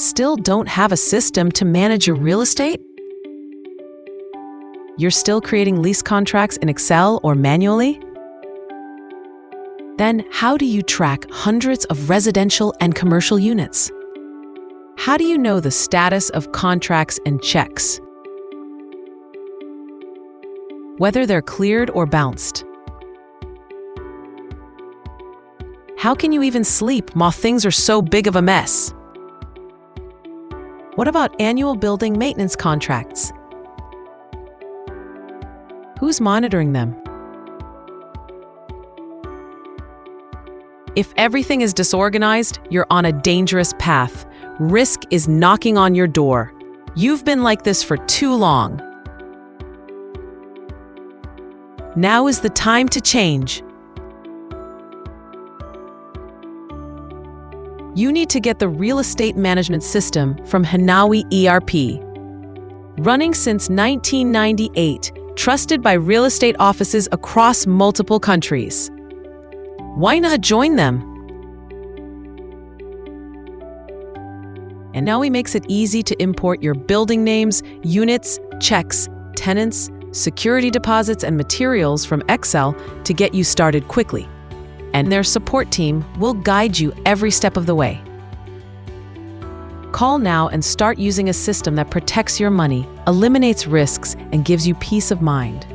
Still don't have a system to manage your real estate? You're still creating lease contracts in Excel or manually? Then how do you track hundreds of residential and commercial units? How do you know the status of contracts and checks? Whether they're cleared or bounced? How can you even sleep while things are so big of a mess? What about annual building maintenance contracts? Who's monitoring them? If everything is disorganized, you're on a dangerous path. Risk is knocking on your door. You've been like this for too long. Now is the time to change. You need to get the real estate management system from Hinawi ERP. Running since 1998, trusted by real estate offices across multiple countries. Why not join them? And Hinawi makes it easy to import your building names, units, checks, tenants, security deposits, and materials from Excel to get you started quickly. And their support team will guide you every step of the way. Call now and start using a system that protects your money, eliminates risks, and gives you peace of mind.